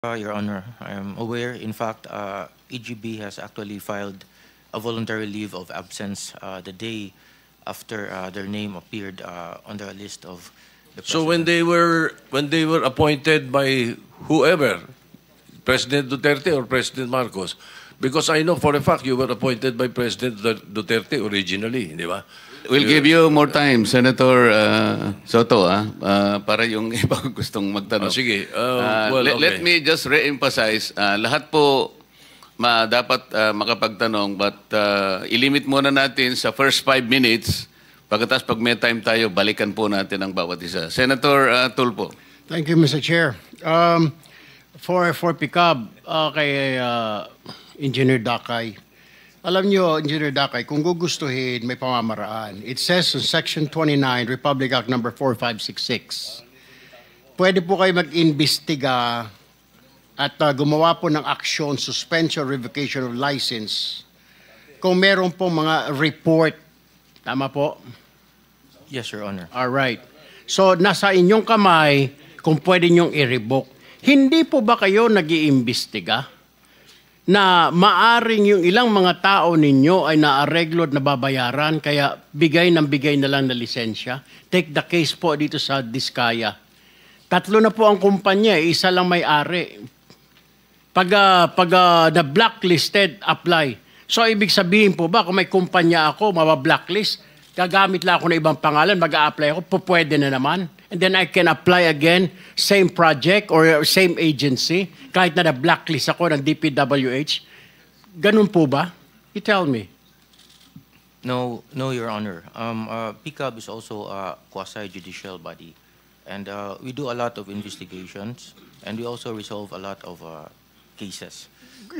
Your Honor, I am aware. In fact, EGB has actually filed a voluntary leave of absence the day after their name appeared on the list of the So president. when they were appointed by whoever, President Duterte or President Marcos, because I know for a fact you were appointed by President Duterte originally, di ba? We'll give you more time, Senator Soto, para yung iba gustong magtanong. Sige. Let me just re-emphasize, lahat po dapat makapagtanong, but ilimit muna natin sa first 5 minutes. Pagkatapos pag may time tayo, balikan po natin ang bawat isa. Senator Tulfo. Thank you, Mr. Chair. For PICAB, kay Engineer Dakay, alam nyo, Engineer Dakay, kung gugustuhin, may pamamaraan. It says in Section 29, Republic Act number 4566, pwede po kayo mag-imbestiga at gumawa po ng action, suspension, revocation of license kung meron po mga report. Tama po? Yes, Your Honor. All right. So, nasa inyong kamay kung pwede nyong i-revoke. Hindi po ba kayo nag-iimbestiga na maaring yung ilang mga tao ninyo ay naareglo at nababayaran kaya bigay na lang na lisensya? Take the case po dito sa Diskaya. 3 na po ang kumpanya, isa lang may-ari. Pag na-blacklisted, apply. So, ibig sabihin po ba, kung may kumpanya ako, mabablacklist, gagamit lang ako ng ibang pangalan, mag-a-apply ako, pwede na naman. And then I can apply again, same project or same agency, kahit na na-blacklist ako ng DPWH. Ganun po ba? You tell me. No, Your Honor. PICAB is also a quasi-judicial body. And we do a lot of investigations, and we also resolve a lot of cases.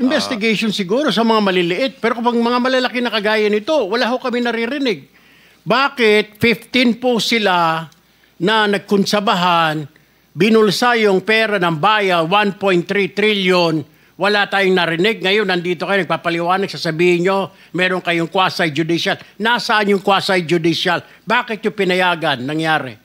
Investigation siguro sa mga maliliit, pero kung mga malalaki na kagaya nito, wala ho kami naririnig. Bakit 15 po sila na nagkunsabahan, binulsa yung pera ng bayan, 1.3 trillion, wala tayong narinig. Ngayon, nandito kayo, nagpapaliwanag, sasabihin nyo, meron kayong quasi-judicial. Nasaan yung quasi-judicial? Bakit yung pinayagan nangyari?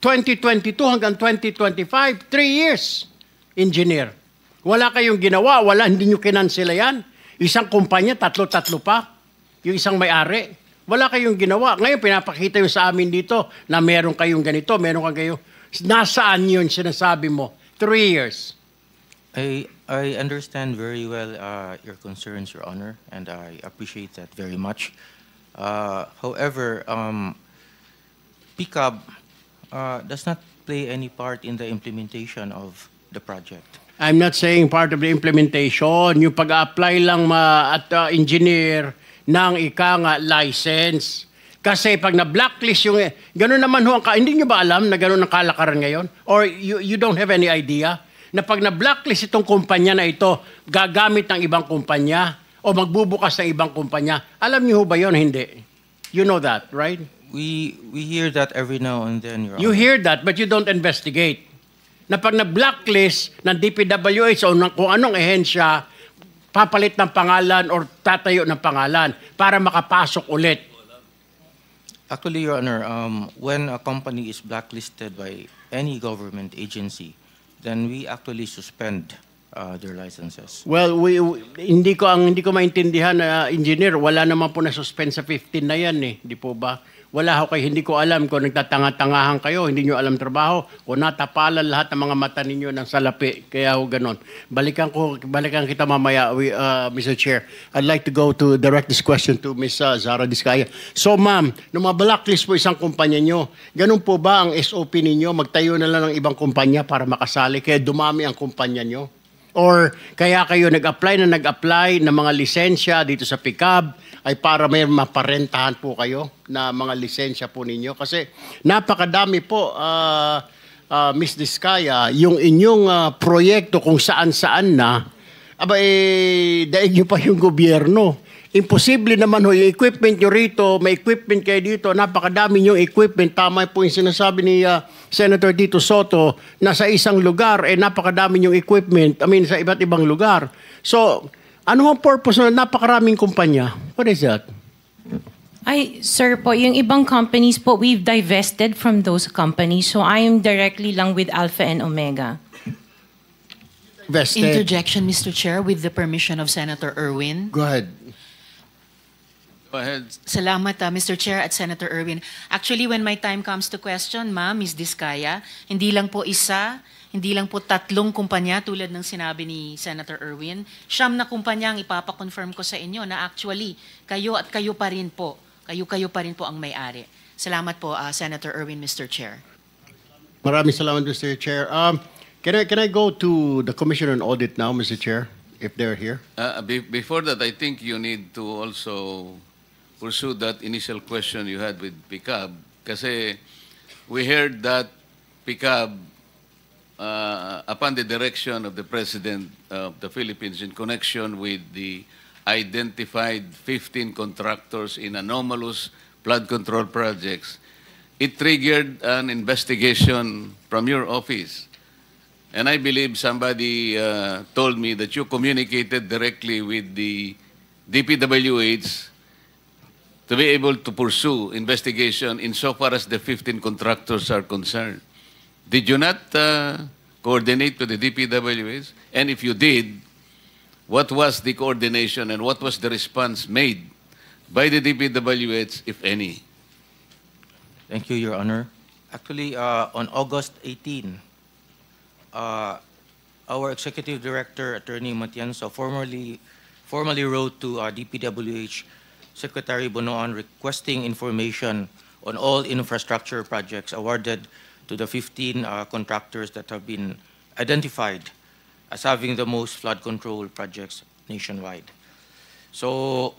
2022 hanggang 2025, 3 years, engineer. Wala kayong ginawa, hindi nyo kinansela yan. Isang kumpanya, tatlo pa. Yung isang may-ari. Wala kayong ginawa. Ngayon, pinapakita yung sa amin dito na meron kayong ganito, meron kayong nasaan yun sinasabi mo? 3 years. I understand very well your concerns, Your Honor, and I appreciate that very much. However, PICAB does not play any part in the implementation of the project. I'm not saying part of the implementation. Yung pag-apply lang at engineer ng license. Kasi pag na-blacklist yung... Ganun naman ho, hindi nyo ba alam na ganun ang kalakaran ngayon? Or you don't have any idea na pag na-blacklist itong kumpanya na ito, gagamit ng ibang kumpanya o magbubukas ng ibang kumpanya. Alam nyo ho ba yun? Hindi. You know that, right? We hear that every now and then, Your Honor. You hear that, but you don't investigate. Na pag na-blacklist ng DPWH o ng kung anong ehensya, papalit ng pangalan or tatayo ng pangalan para makapasok ulit. Actually, Your Honor, when a company is blacklisted by any government agency, then we actually suspend their licenses. Well, hindi ko maintindihan na engineer, wala naman po na suspend sa 15 na yan eh, di po ba? Wala ho kayo, hindi ko alam kung nagtatanga-tangahan kayo, hindi nyo alam trabaho, o natapalan lahat ng mga mata ninyo ng salapi. Kaya ho ganon. Balikan kita mamaya, Mr. Chair. I'd like to go to direct this question to Ms. Zara Diskaya. So ma'am, nung ma-blacklist po isang kumpanya nyo, ganun po ba ang SOP ninyo? Magtayo na lang ng ibang kumpanya para makasali, kaya dumami ang kumpanya nyo? Or kaya kayo nag-apply ng mga lisensya dito sa PICAB ay para may maparentahan po kayo na mga lisensya po ninyo? Kasi napakadami po, Ms. Diskaya, yung inyong proyekto kung saan-saan na, daig nyo pa yung gobyerno. Imposible naman ho, yung equipment nyo rito, may equipment kayo dito, napakadami yung equipment. Tama po yung sinasabi ni Senator Tito Soto na sa isang lugar, napakadami yung equipment, sa iba't ibang lugar. So, ano ang purpose na napakaraming kumpanya? What is that? Sir po, yung ibang companies po, we've divested from those companies. So I am directly lang with Alpha and Omega. vested. Interjection, Mr. Chair, with the permission of Senator Erwin. Go ahead. Go ahead. Salamat, Mr. Chair at Senator Erwin. Actually, when my time comes to question, ma'am, Ms. Diskaya, hindi lang po isa, hindi lang po 3 kumpanya tulad ng sinabi ni Senator Erwin. 9 na kumpanya ang ipapakonfirm ko sa inyo na actually, kayo at kayo pa rin po, kayo pa rin po ang may-ari. Salamat po, Senator Erwin, Mr. Chair. Maraming salamat, Mr. Chair. Can I go to the Commission on Audit now, Mr. Chair, if they're here? Before that, I think you need to also pursue that initial question you had with PICAB. Kasi we heard that PICAB, upon the direction of the President of the Philippines in connection with the identified 15 contractors in anomalous flood control projects, it triggered an investigation from your office. And I believe somebody told me that you communicated directly with the DPWH to be able to pursue investigation insofar as the 15 contractors are concerned. Did you not coordinate with the DPWH? And if you did, what was the coordination and what was the response made by the DPWH, if any? Thank you, Your Honor. Actually, on August 18, our Executive Director, Attorney Matienzo, formally wrote to DPWH Secretary Bonoan requesting information on all infrastructure projects awarded to the 15 contractors that have been identified as having the most flood control projects nationwide. So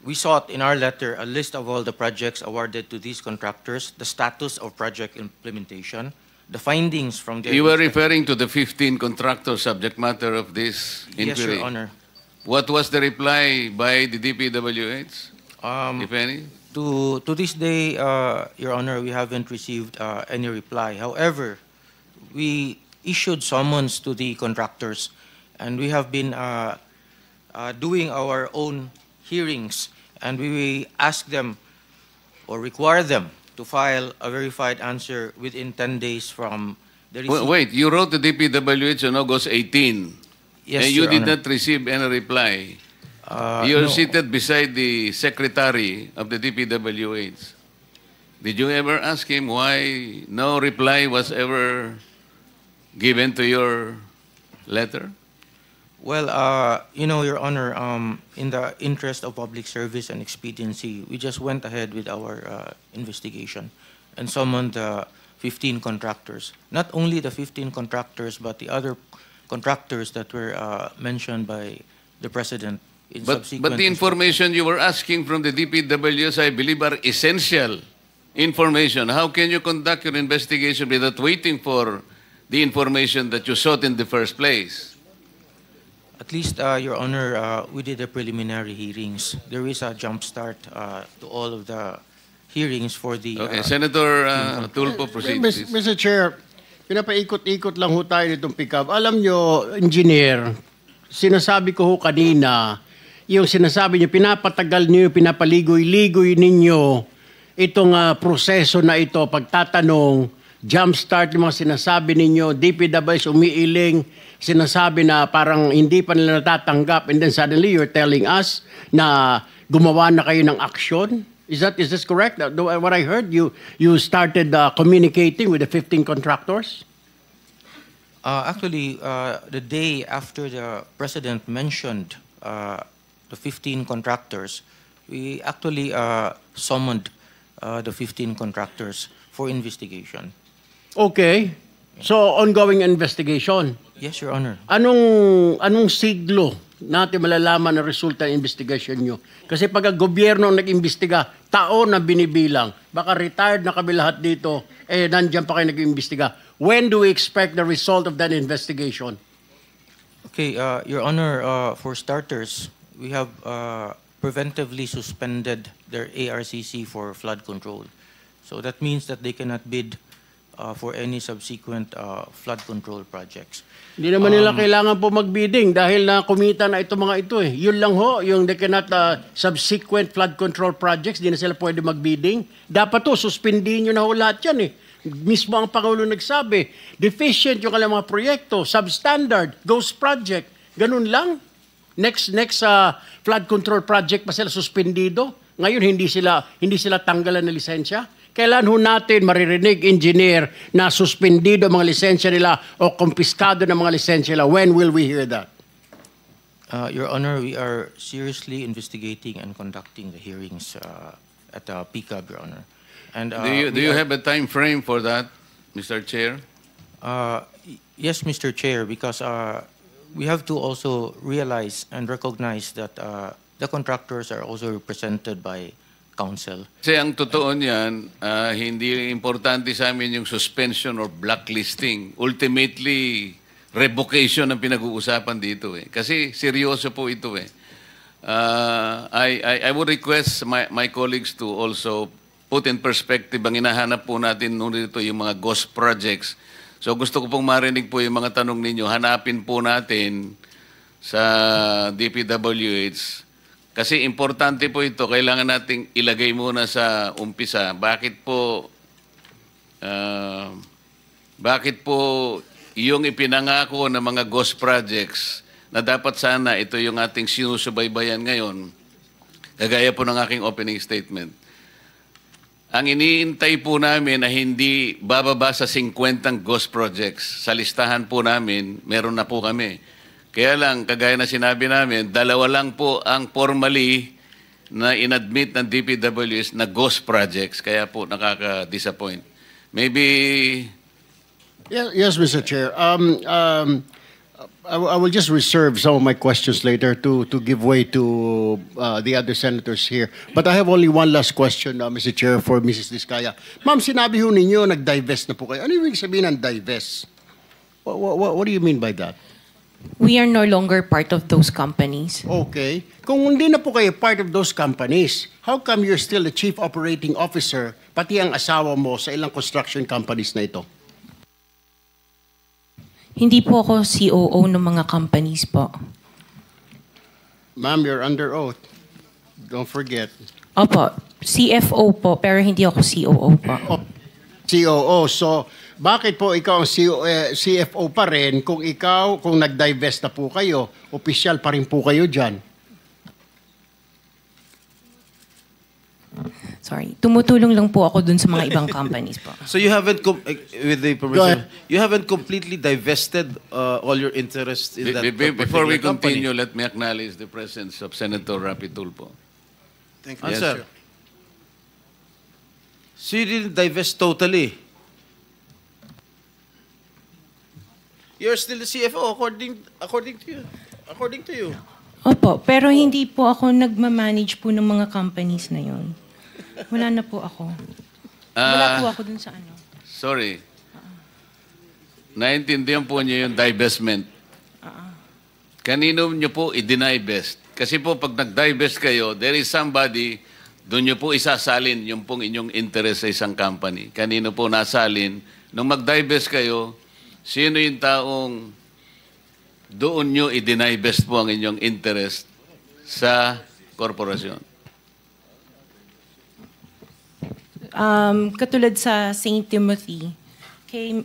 we sought in our letter a list of all the projects awarded to these contractors, the status of project implementation, the findings from their... You were referring to the 15 contractors subject matter of this inquiry? Yes, Your Honor. What was the reply by the DPWH, if any? To this day, Your Honor, we haven't received any reply. However, we issued summons to the contractors, and we have been doing our own hearings, and we ask them or require them to file a verified answer within 10 days from the receipt. Wait, you wrote to DPWH on August 18. Yes, and you Your did Honor. not receive any reply. You're No. seated beside the secretary of the DPWH. Did you ever ask him why no reply was ever given to your letter? Well, Your Honor, in the interest of public service and expediency, we just went ahead with our investigation and summoned the 15 contractors. Not only the 15 contractors, but the other contractors that were mentioned by the President in subsequent... But the information you were asking from the DPWs, I believe, are essential information. How can you conduct your investigation without waiting for the information that you sought in the first place? At least, Your Honor, we did the preliminary hearings. There is a jump start to all of the hearings for the... Okay, Senator Tulfo, proceed, please. Mr. Chair, pinapaikot-ikot lang ho tayo nitong pick-up. Alam nyo, engineer, sinasabi ko ho kanina, yung sinasabi nyo, pinapatagal nyo, pinapaligoy-ligoy ninyo itong proseso na ito, pagtatanong, jumpstart yung mga sinasabi ninyo, DPWH umiiling, sinasabi na parang hindi pa nila natatanggap, and then suddenly you're telling us na gumawa na kayo ng aksyon? Is this correct? What I heard, you started communicating with the 15 contractors? Actually, the day after the President mentioned the 15 contractors, we actually summoned the 15 contractors for investigation. Okay. So, ongoing investigation. Yes, Your Honor. Anong siglo natin malalaman ang resulta ng investigation nyo? Kasi pag ang gobyerno ang nag-imbestiga, taon na binibilang. Baka retired na kami lahat dito, nandiyan pa kayo nag-imbestiga. When do we expect the result of that investigation? Okay, Your Honor, for starters, we have preventively suspended their ARCC for flood control. So that means that they cannot bid for any subsequent flood control projects. Hindi naman nila kailangan po magbidding dahil na kumita na ito mga ito eh. Yun lang ho, yung they cannot subsequent flood control projects, di na sila pwede magbidding. Dapat to, suspindihin nyo na ho lahat yan eh. Mismo ang Pangulo nagsabi, deficient yung kanilang mga proyekto, substandard, ghost project. Ganun lang. Next flood control project pa sila suspendido. Ngayon hindi sila tanggalan ng lisensya. Kailan ho natin maririnig, engineer, na suspendido ang mga lisensya nila o kumpiskado ng mga lisensya nila? When will we hear that? Your Honor, we are seriously investigating and conducting the hearings at PCAB, Your Honor. And Do you have a time frame for that, Mr. Chair? Yes, Mr. Chair, because we have to also realize and recognize that the contractors are also represented by counsel. Kasi ang totoo niyan, hindi importante sa amin yung suspension or blacklisting. Ultimately, revocation ang pinag-uusapan dito eh. Kasi seryoso po ito eh. I would request my colleagues to also put in perspective ang hinahanap po natin dito yung mga ghost projects. So gusto ko pong marinig po yung mga tanong ninyo. Hanapin po natin sa DPWH. Kasi importante po ito. Kailangan nating ilagay muna sa umpisa. Bakit po yung ipinangako ng mga ghost projects na dapat sana ito yung ating sinusubaybayan ngayon, kagaya po ng aking opening statement. Ang iniintay po namin na hindi bababa sa 50 ghost projects. Sa listahan po namin, meron na po kami. Kaya lang, kagaya na sinabi namin, 2 lang po ang formally na inadmit ng DPWH na ghost projects. Kaya po nakaka-disappoint. Maybe... Yes, Mr. Chair. I will just reserve some of my questions later to give way to the other senators here. But I have only one last question, Mr. Chair, for Mrs. Diskaya. Ma'am, sinabi ho ninyo, nag-divest na po kayo. Ano yung sabihin ng divest? What do you mean by that? We are no longer part of those companies. Okay. Kung hindi na po kayo part of those companies, how come you're still the chief operating officer, pati ang asawa mo sa ilang construction companies na ito? Hindi po ako COO ng mga companies po. Ma'am, you're under oath. Don't forget. Opo, CFO po, pero hindi ako COO po. Oh, COO. So, bakit po ikaw ang CFO pa rin kung nag-divest na po kayo, opisyal pa rin po kayo dyan? Sorry, tumutulong lang po ako dun sa mga ibang companies po. So you haven't, with the permission, you haven't completely divested all your interest in that Before we particular company. continue, let me acknowledge the presence of Senator Rapi Tulfo. Thank you. Answer. So you didn't divest totally. You're still the CFO according to you. Opo, pero hindi po ako nagmamanage po ng mga companies na yun. Wala na po ako. Wala po ako dun sa ano. Sorry. Naintindihan po niyo yung divestment. Kanino niyo po i-divest? Kasi po pag nag-divest kayo, there is somebody, doon niyo po isasalin yung pong inyong interest sa isang company. Kanino po nasalin? Nung mag-divest kayo, sino yung taong doon nyo i-divest po ang inyong interest sa korporasyon? Katulad sa St. Timothy,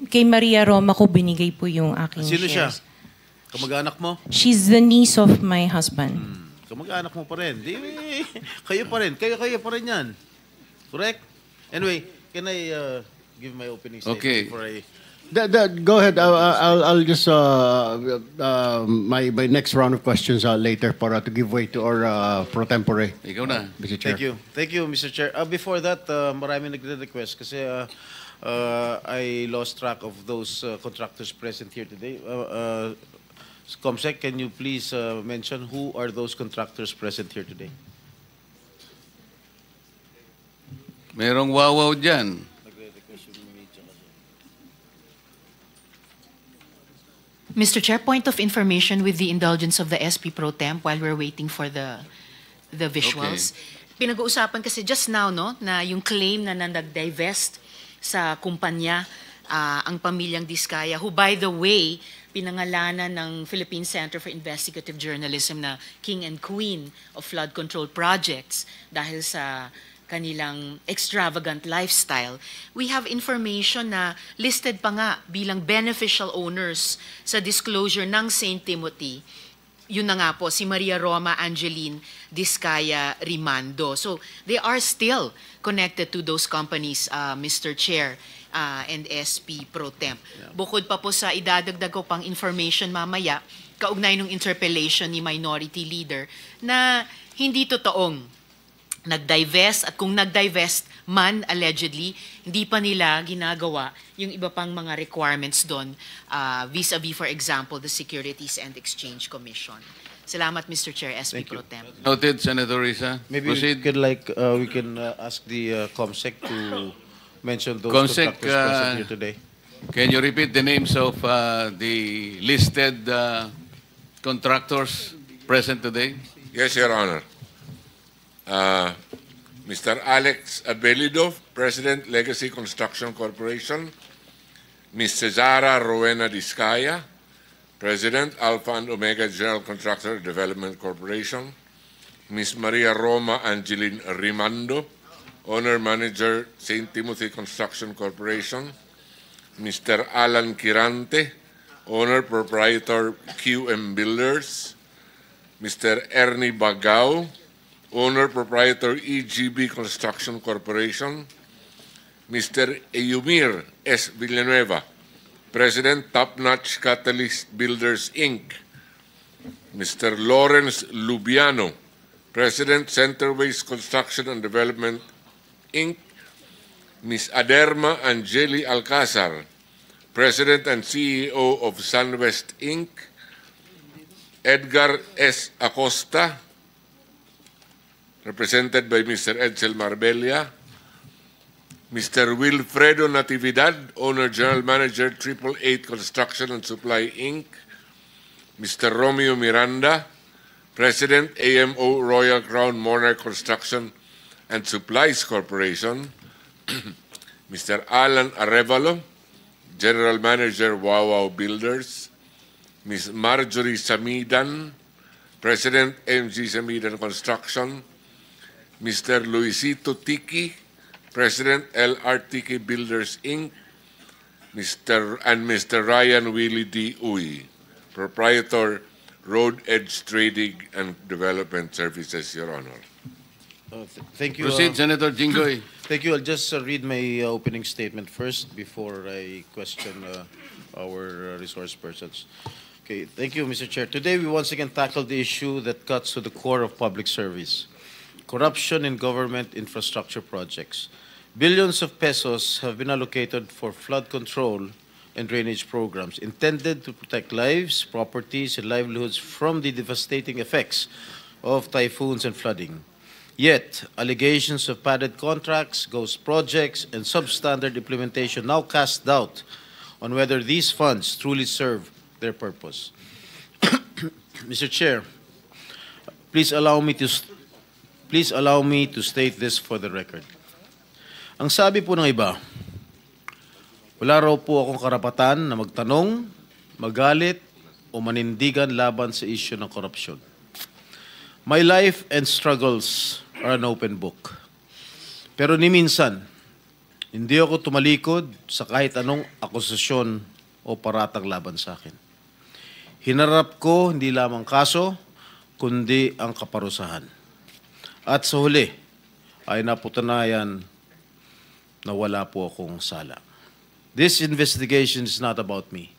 kay Maria Roma ko binigay po yung aking Sino siya? shares. Kamag-anak mo? She's the niece of my husband. Kamag-anak mo pa rin. Kayo pa rin. Kayo pa rin yan. Correct? Anyway, can I give my opening statement Okay. before I... Go ahead. I'll just my next round of questions later para to give way to our pro tempore. Ikaw na. Mr. Chair. Thank you, Mr. Chair. Before that, marami nagre-request kasi I lost track of those contractors present here today. Comsec, can you please mention who are those contractors present here today? Merong wawaw dyan. Mr. Chair, point of information with the indulgence of the SP Pro Temp while we're waiting for the visuals. Pinag-uusapan kasi just now, no, na yung claim na nag-divest sa kumpanya ang pamilyang Diskaya, who by the way, pinangalanan ng Philippine Center for Investigative Journalism na King and Queen of Flood Control Projects dahil sa kanilang extravagant lifestyle. We have information na listed pa nga bilang beneficial owners sa disclosure ng St. Timothy. Yun na nga po, si Maria Roma Angeline Discaya Rimando. So they are still connected to those companies, Mr. Chair and SP Pro Temp. Bukod pa po sa idadagdag ko pang information mamaya, kaugnay ng interpellation ni Minority Leader, na hindi totoong nag-divest, at kung nag-divest man allegedly, hindi pa nila ginagawa yung iba pang mga requirements doon vis-a-vis, for example, the Securities and Exchange Commission. Salamat, Mr. Chair, SP Pro Temp. Noted, Senator Risa. Maybe Proceed. we can ask the COMSEC to mention those COMSEC, contractors present here today. Can you repeat the names of the listed contractors present today? Yes, Your Honor. Mr. Alex Abelidov, President, Legacy Construction Corporation. Ms. Cesara Rowena Discaya, President, Alpha and Omega General Contractor Development Corporation. Ms. Maria Roma Angeline Rimando, Owner Manager, St. Timothy Construction Corporation. Mr. Alan Kirante, Owner Proprietor QM Builders. Mr. Ernie Bagao, Owner Proprietor EGB Construction Corporation. Mr. Eumir S. Villanueva, President, Top Notch Catalyst Builders, Inc. Mr. Lawrence Lubiano, President, Centerways Construction and Development, Inc. Ms. Aderma Angeli Alcazar, President and CEO of Sunwest, Inc. Edgar S. Acosta, represented by Mr. Edsel Marbella. Mr. Wilfredo Natividad, Owner General Manager, 888 Construction and Supply, Inc. Mr. Romeo Miranda, President, AMO Royal Crown Monarch Construction and Supplies Corporation. Mr. Alan Arevalo, General Manager, Wawaw Builders. Ms. Marjorie Samidan, President, MG Samidan Construction. Mr. Luisito Tiki, President, LR Tiki Builders, Inc. Mr. Ryan Willie D. Uy, Proprietor, Road Edge Trading and Development Services, Your Honor. Thank you. Proceed, Senator Jinggoy. Thank you. I'll just read my opening statement first before I question our resource persons. Okay, thank you, Mr. Chair. Today, we once again tackled the issue that cuts to the core of public service: corruption in government infrastructure projects. Billions of pesos have been allocated for flood control and drainage programs intended to protect lives, properties, and livelihoods from the devastating effects of typhoons and flooding. Yet, allegations of padded contracts, ghost projects, and substandard implementation now cast doubt on whether these funds truly serve their purpose. Mr. Chair, please allow me to state this for the record. Ang sabi po ng iba, wala raw po akong karapatan na magtanong, magalit, o manindigan laban sa isyu ng korupsyon. My life and struggles are an open book. Pero ni minsan, hindi ako tumalikod sa kahit anong akusasyon o paratang laban sa akin. Hinarap ko hindi lamang kaso, kundi ang kaparusahan. At sa huli, ay napatunayan na wala po akong sala. This investigation is not about me.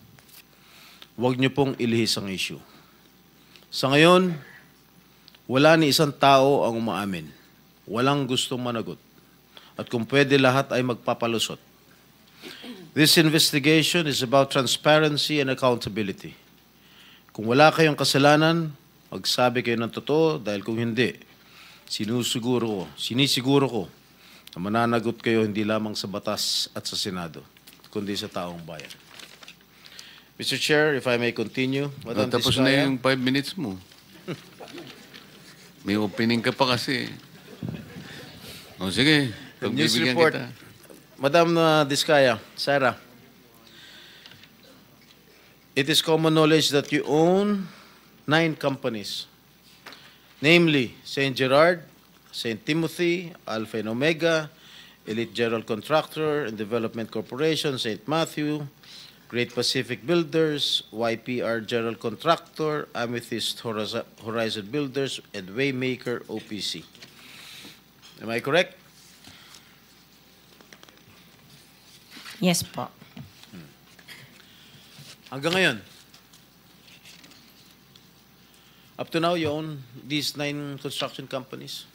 Huwag niyo pong ilihis ang issue. Sa ngayon, wala ni isang tao ang umaamin. Walang gustong managot. At kung pwede, lahat ay magpapalusot. This investigation is about transparency and accountability. Kung wala kayong kasalanan, magsabi kayo ng totoo, dahil kung hindi, sinisiguro ko na mananagot kayo hindi lamang sa batas at sa Senado, kundi sa taong bayan. Mr. Chair, if I may continue. Madam Tapos Discaya, na yung 5 minutes mo. May opening ka pa kasi. O sige, the news pagbibigyan report. kita. Madam Discaya, Sarah, it is common knowledge that you own 9 companies, namely St. Gerard, St. Timothy, Alpha and Omega, Elite General Contractor and Development Corporation, St. Matthew, Great Pacific Builders, YPR General Contractor, Amethyst Horizon Builders, and Waymaker OPC. Am I correct? Yes po. Hanggang ngayon, up to now, you own these 9 construction companies?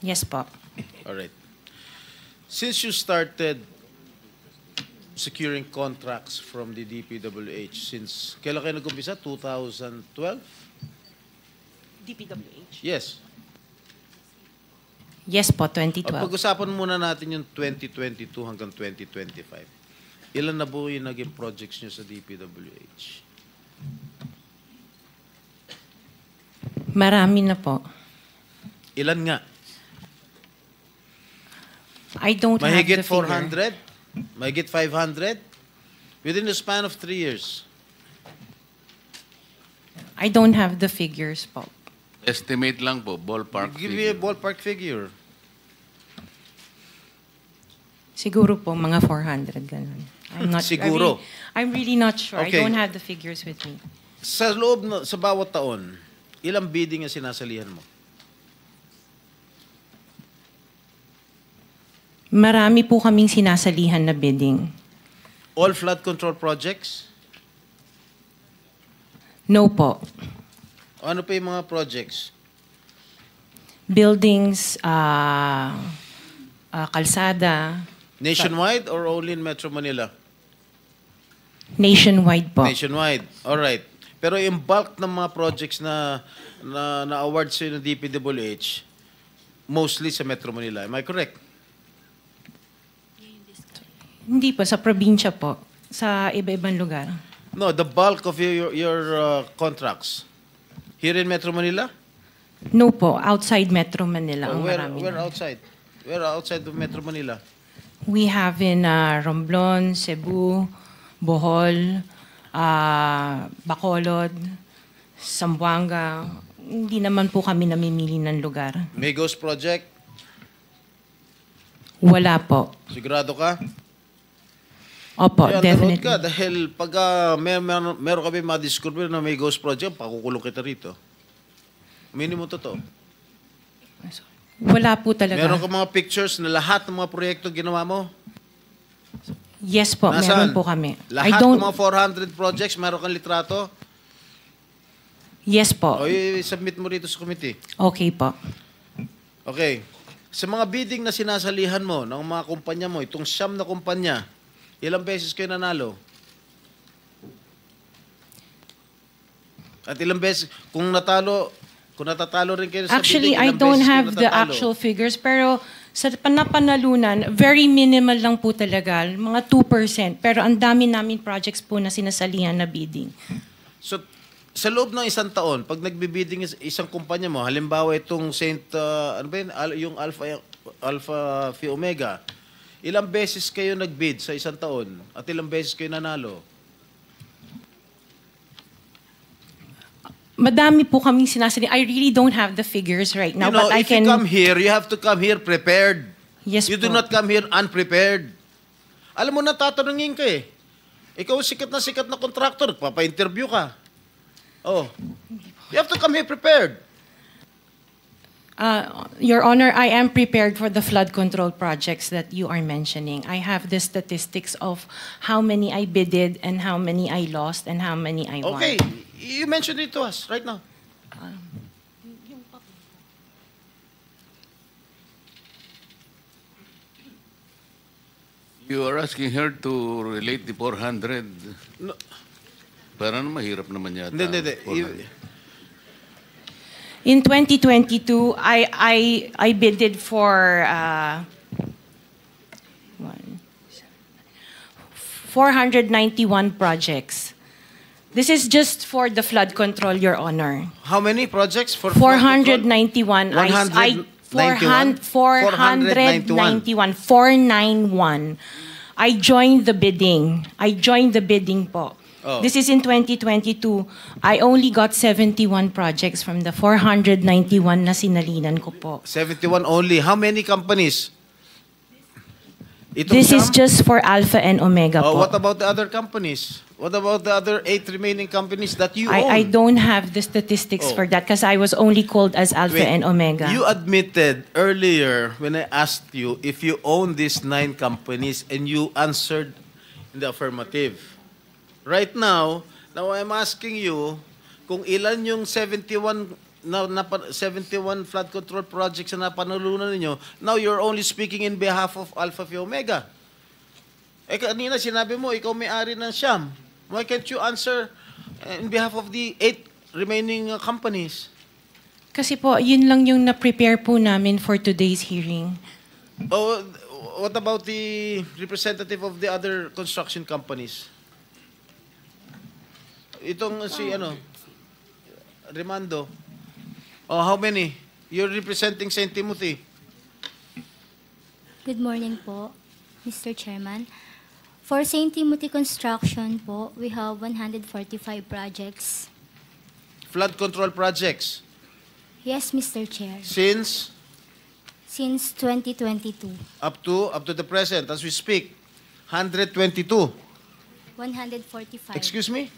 Yes po. All right. Since you started securing contracts from the DPWH, since kailan kayo nag-umpisa? 2012? DPWH? Yes. Yes po, 2012. Pag-usapan muna natin yung 2022 hanggang 2025. Ilan na po yung naging projects nyo sa DPWH? Marami na po. Ilan nga? I don't have Mahigit the figure. 400? Mahigit 500? Within the span of 3 years. I don't have the figures po. Estimate lang po, ballpark Give me a figure. ballpark figure. Siguro po mga 400 ganun. I'm not Siguro. I'm really not sure. Okay. I don't have the figures with me. Sa loob, sa bawat taon, ilang bidding ang sinasalihan mo? Marami po kaming sinasalihan na bidding. All flood control projects? No po. O ano pa yung mga projects? Buildings, kalsada, Nationwide or only in Metro Manila? nationwide po. Nationwide. All right. Pero yung bulk ng mga projects na award sa ng DPWH, mostly sa Metro Manila. Am I correct? Hindi po, sa probinsya po. Sa iba-ibang lugar. No, the bulk of your contracts. Here in Metro Manila? No po, outside Metro Manila ang Where marami. outside? Where outside of Metro Manila? We have in Romblon, Cebu, Bohol, Bacolod, Zamboanga. Hindi naman po kami namimili ng lugar. Migos Project? Wala po. Sigurado ka? Opo, Kaya definitely. ka dahil pag meron kami ma-discover na may ghost project, pakukulong kita rito. Minimum totoo. Wala po talaga. Meron ka mga pictures na lahat ng mga proyekto ginawa mo? Yes po, Nasaan? meron po kami. Lahat ng mga 400 projects, meron kang litrato? Yes po. O i-submit mo rito sa committee. Okay po. Okay. Sa mga bidding na sinasalihan mo ng mga kumpanya mo, itong 9 na kumpanya, ilang beses kayo nanalo? At ilang beses, kung natatalo rin kayo sa Actually, bidding, I ilang don't beses kayo have the natatalo? actual figures, pero sa napanalunan, very minimal lang po talaga, mga 2%. Pero ang dami namin projects po na sinasalihan na bidding. So, sa loob ng isang taon, pag nagbibidding isang kumpanya mo, halimbawa itong ano ba yun? Yung Alpha Phi Omega, ilang beses kayo nagbid sa isang taon at ilang beses kayo nanalo? Madami po kaming sinasali. I really don't have the figures right now, You know, but I if can... you come here, you have to come here prepared. Yes You po. do not come here unprepared. Alam mo, natatanungin ka eh. Ikaw sikat na contractor, papa-interview ka. Oh. You have to come here prepared. Your Honor, I am prepared for the flood control projects that you are mentioning. I have the statistics of how many I bidded and how many I lost and how many I won. Okay. You mentioned it to us right now. You are asking her to relate the 400. No. Parang mahirap naman yata. Hindi. 400. In 2022, I bidded for 491 projects. This is just for the flood control, Your Honor. How many projects for 491. 491? 491. I joined the bidding. Po. Oh. This is in 2022. I only got 71 projects from the 491 na sinalinan ko po. 71 only. How many companies? Itong This is siyam? just for Alpha and Omega Oh, po. what about the other companies? What about the other 8 remaining companies that you own? I don't have the statistics Oh. for that because I was only called as Alpha Wait, and Omega. You admitted earlier when I asked you if you own these 9 companies and you answered in the affirmative. Right now I'm asking you kung ilan yung 71 71 flood control projects na napanalunan ninyo. Now you're only speaking in behalf of Alpha Phi Omega. Eh kanina sinabi mo ikaw may-ari ng Siam. Why can't you answer in behalf of the 8 remaining companies? Kasi po, yun lang yung na-prepare po namin for today's hearing. Oh, what about the representative of the other construction companies? Itong si Remando. Oh, how many? You're representing St. Timothy. Good morning po, Mr. Chairman. For St. Timothy Construction po, we have 145 projects. Flood control projects. Yes, Mr. Chair. Since Since 2022, up to the present, as we speak, 122. 145. Excuse me?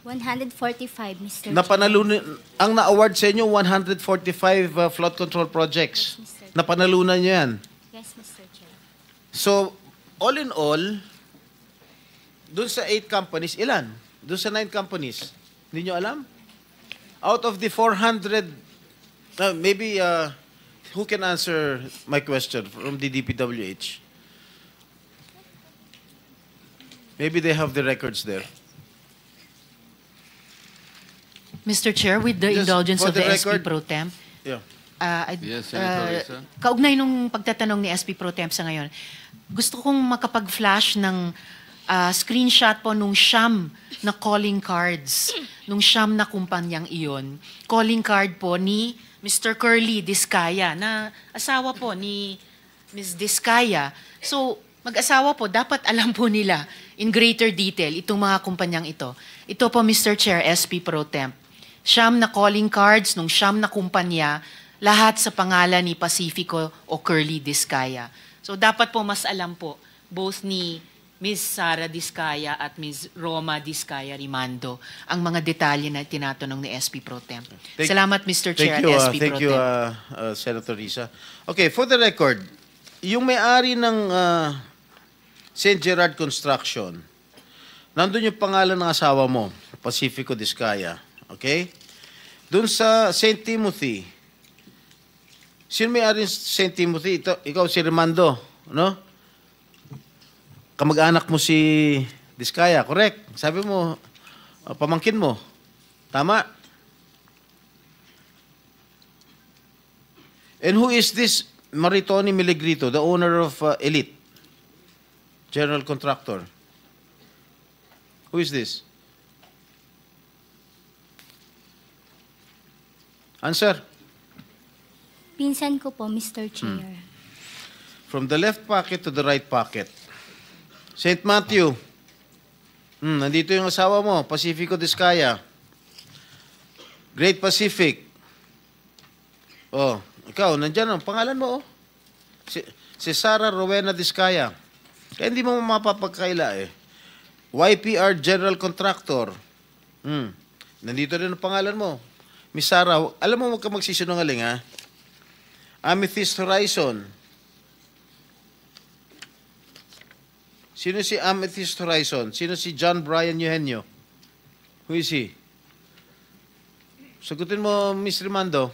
145, Mr. Chair. Napanalunan, ang na-award sa inyo, 145 flood control projects. Yes, Mr. Napanalunan nyo yan. Yes, Mr. Chair. So, all in all, dun sa 8 companies, ilan? Dun sa 9 companies, hindi nyo alam? Out of the 400, maybe, who can answer my question from the DPWH? Maybe they have the records there. Mr. Chair, with the Just indulgence for of the the SP record- Pro Temp, Yeah. Yes, Senator Risa. kaugnay nung pagtatanong ni SP Pro Temp sa ngayon, gusto kong makapag-flash ng screenshot po nung siyam na calling cards, nung siyam na kumpanyang iyon. Calling card po ni Mr. Curly Discaya, na asawa po ni Ms. Discaya. So, mag-asawa po, dapat alam po nila in greater detail itong mga kumpanyang ito. Ito po, Mr. Chair, SP Pro Temp. Siyam na calling cards nung siyam na kumpanya, lahat sa pangalan ni Pacifico o Curly Discaya. So dapat po mas alam po, both ni Ms. Sara Discaya at Ms. Roma Discaya Rimando, ang mga detalye na tinatanong ni SP Pro Temp. Salamat, Mr. Chair Thank you, at SP Pro thank you, Temp. Senator Risa. Okay, for the record, yung may-ari ng St. Gerard Construction, nandun yung pangalan ng asawa mo, Pacifico Discaya. Okay? Doon sa St. Timothy, sino may-ari ng St. Timothy? Ikaw si Remando, no? Kamag-anak mo si Discaya, correct? Sabi mo, pamangkin mo. Tama? And who is this Maritoni Miligrito, the owner of Elite, general contractor? Who is this? Answer. Pinsan ko po, Mr. Chair. From the left pocket to the right pocket. St. Matthew. Nandito yung asawa mo, Pacifico Discaya. Great Pacific. Oh, ikaw, nandyan ang pangalan mo, oh. Si Sara Rowena Discaya. Kaya hindi mo mapapagkaila, eh. YPR General Contractor. Nandito rin ang pangalan mo. Miss Sara, alam mo, huwag ka magsisinungaling, ha? Amethyst Horizon. Sino si Amethyst Horizon? Sino si John Brian Eugenio? Who is he? Sagutin mo, Miss Rimando.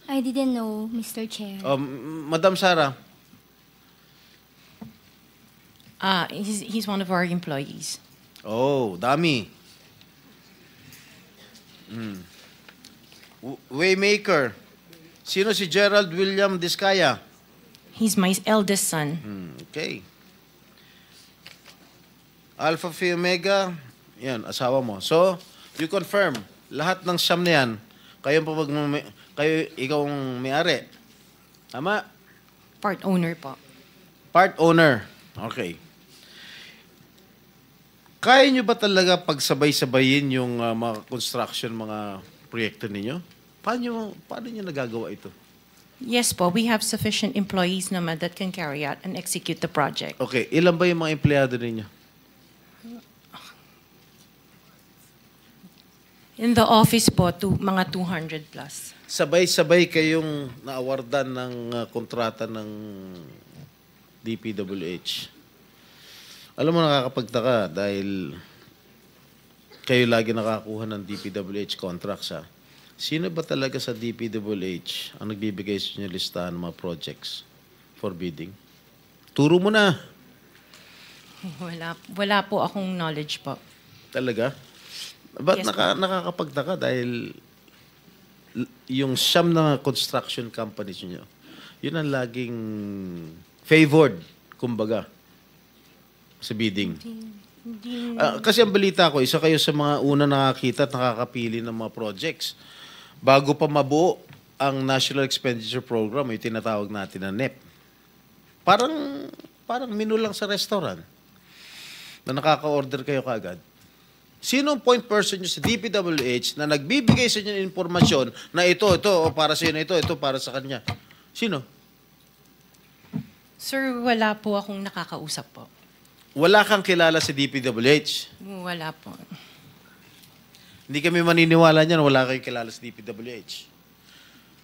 I didn't know, Mr. Chair. Madam Sara. He's one of our employees. Oh, dami. Waymaker. Sino si Gerald William Discaya? He's my eldest son. Okay. Alpha Phi Omega, yan, asawa mo. So, you confirm, lahat ng siyam na yan, ikaw ang may-ari. Tama? Part owner po. Part owner. Okay. Kaya nyo ba talaga pagsabay-sabayin yung mga construction, mga proyekto ninyo? Paano nyo nagagawa ito? Yes po, we have sufficient employees naman that can carry out and execute the project. Okay, ilan ba yung mga empleyado ninyo? In the office po, mga 200 plus. Sabay-sabay kayong naawardan ng kontrata ng DPWH. Alam mo, nakakapagtaka dahil kayo lagi nakakuha ng DPWH contracts, ha? Sino ba talaga sa DPWH ang nagbibigay sa inyo listahan ng mga projects for bidding? Turo mo na. Wala po akong knowledge po. Talaga? Ba't Yes, nakakapagtaka dahil yung siyam na construction companies nyo, yun ang laging favored, kumbaga, sa bidding. Kasi ang balita ko, isa kayo sa mga una nakakita at nakakapili ng mga projects. Bago pa mabuo ang National Expenditure Program, yung tinatawag natin na NEP. Parang menu lang sa restaurant na nakaka-order kayo kagad. Sino ang point person nyo sa DPWH na nagbibigay sa inyo ng informasyon na ito, o para sa inyo, ito para sa kanya? Sino? Sir, wala po akong nakakausap po. Wala kang kilala sa DPWH? Wala po. Hindi kami maniniwala niyan, wala kayong kilala sa DPWH.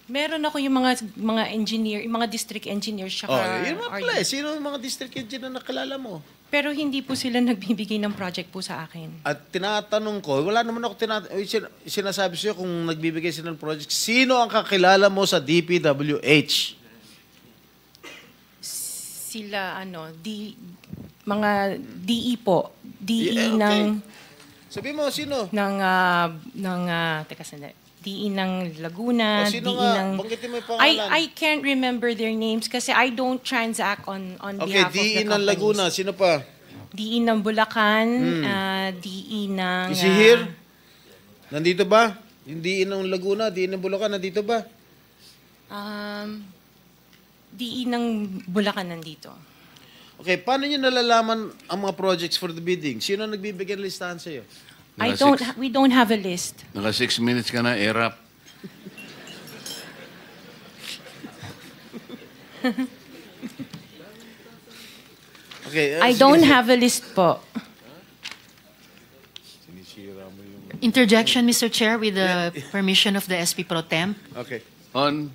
Meron ako yung mga engineer, yung mga district engineers, tsaka Yun mga pala. Sino yung mga district engineer na nakilala mo? Pero hindi po sila nagbibigay ng project po sa akin. At tinatanong ko, wala naman ako sinasabi sa'yo kung nagbibigay sila ng project. Sino ang kakilala mo sa DPWH? Sila, mga DE po. DE Yeah, okay. ng... Sabi mo, sino? Teka sandali. DE ng Laguna, O, sino DE nga? ng... Banggitin mo yung pangalan. I can't remember their names kasi I don't transact on Okay, behalf of the DE ng companies. Laguna. Sino pa? DE ng Bulacan, DE ng... Is he here? Nandito ba? Yung DE ng Laguna, DE ng Bulacan, nandito ba? DE ng Bulacan nandito. Okay, paano nyo nalalaman ang mga projects for the bidding? Sino ang nagbibigay ng listahan sa'yo? We don't have a list. Naka 6 minutes ka na, erap. Okay, I don't have a list po. Interjection, Mr. Chair, with the permission of the SP Pro Temp. Okay. On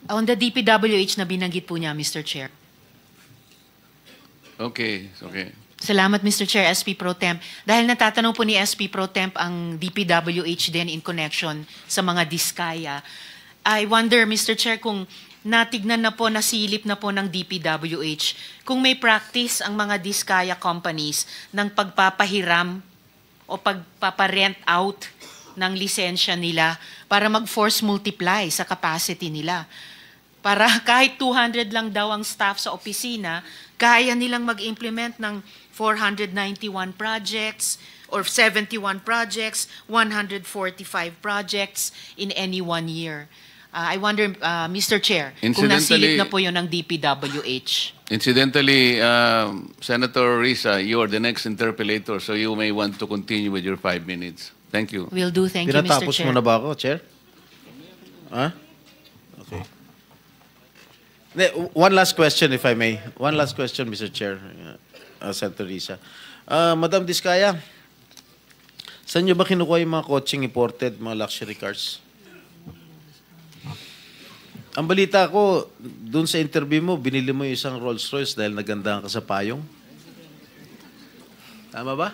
On the DPWH na binanggit po niya, Mr. Chair. Okay. Salamat, Mr. Chair, SP Pro Temp. Dahil natatanong po ni SP Pro Temp ang DPWH din in connection sa mga diskaya. I wonder, Mr. Chair, kung natignan na po, nasilip na po ng DPWH, kung may practice ang mga diskaya companies ng pagpapahiram o pagpaparent out ng lisensya nila para mag-force multiply sa capacity nila. Para kahit 200 lang daw ang staff sa opisina, kaya nilang mag-implement ng 491 projects or 71 projects, 145 projects in any 1 year. I wonder, Mr. Chair, kung nasilip na po yun ng DPWH. Incidentally, Senator Risa, you are the next interpellator, so you may want to continue with your 5 minutes. Thank you. Will do. Thank you, Mr. Pinatapos Chair. mo na ba ako, Chair? Ha? Okay. One last question, if I may. One last question, Mr. Chair, Senator Risa. Madam Diskaya, saan nyo ba kinukuha yung mga coaching imported, mga luxury cars? Ang balita ko, dun sa interview mo, binili mo yung isang Rolls Royce dahil nagandahan ka sa payong. Tama ba?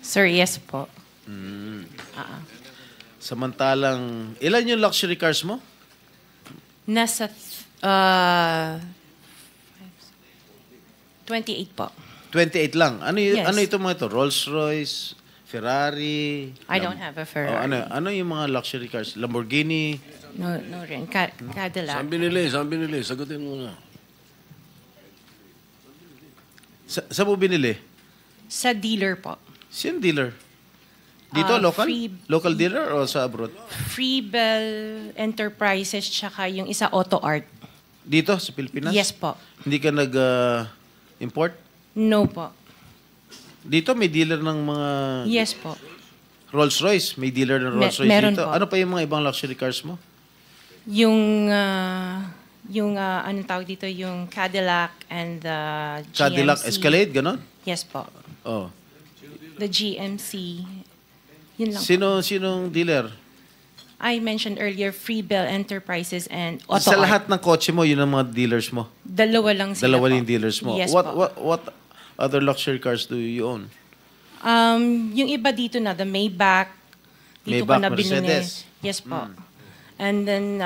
Sir, yes po. Samantalang, ilan yung luxury cars mo? Nasa 28 po. 28 lang. Yes. Ano ito mga ito? Rolls Royce, Ferrari? I don't have a Ferrari. Ano yung mga luxury cars? Lamborghini? No rin. Cadillac. Saan binili? Sagutin mo na. Saan mo binili? Sa dealer po. Sino dealer? Dito, local? Local dealer o sa abroad? Freebell Enterprises tsaka yung isa Auto Art. Dito sa Pilipinas? Yes po. Hindi ka nag-import? No po. Dito may dealer ng mga Yes po. Rolls-Royce. May dealer ng Rolls-Royce meron dito. po. Ano pa yung mga ibang luxury cars mo? Yung anong tawag dito, yung Cadillac and the GMC. Cadillac Escalade, ganon? Yes po. Oh. The GMC. Yun lang. Sinong dealer? I mentioned earlier, Freebell Enterprises and Auto Sa Art. lahat ng kotse mo, yun ang mga dealers mo? Dalawa lang sila Dalawa po. yung dealers mo? Yes what, po. what other luxury cars do you own? Yung iba dito na, the Maybach. Dito ko Maybach, na binili. Mercedes. Yes po. And then,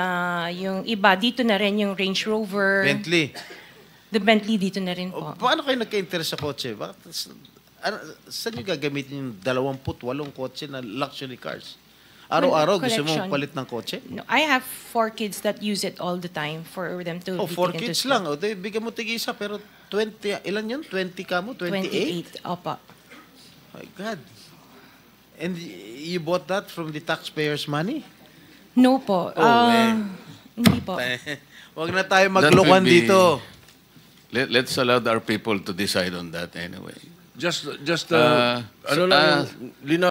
yung iba, dito na rin yung Range Rover. Bentley. The Bentley dito na rin O, po. paano kayo nagka-interest sa kotse? Saan nyo gagamitin yung 28 kotse na luxury cars? Araw-araw gusto mo Collection. palit ng kotse? No, I have 4 kids that use it all the time for them to Oh, be 4 taken to kids school. lang. O, bigyan mo tig-isa, pero 20, ilan yun? 20 ka mo? 28? 28. Opo. My God. And you bought that from the taxpayers' money? No po. Hindi po. Wag na tayo That maglokohan will be- dito. Let's allow our people to decide on that anyway. Just Ah, ano ah, lang, linaw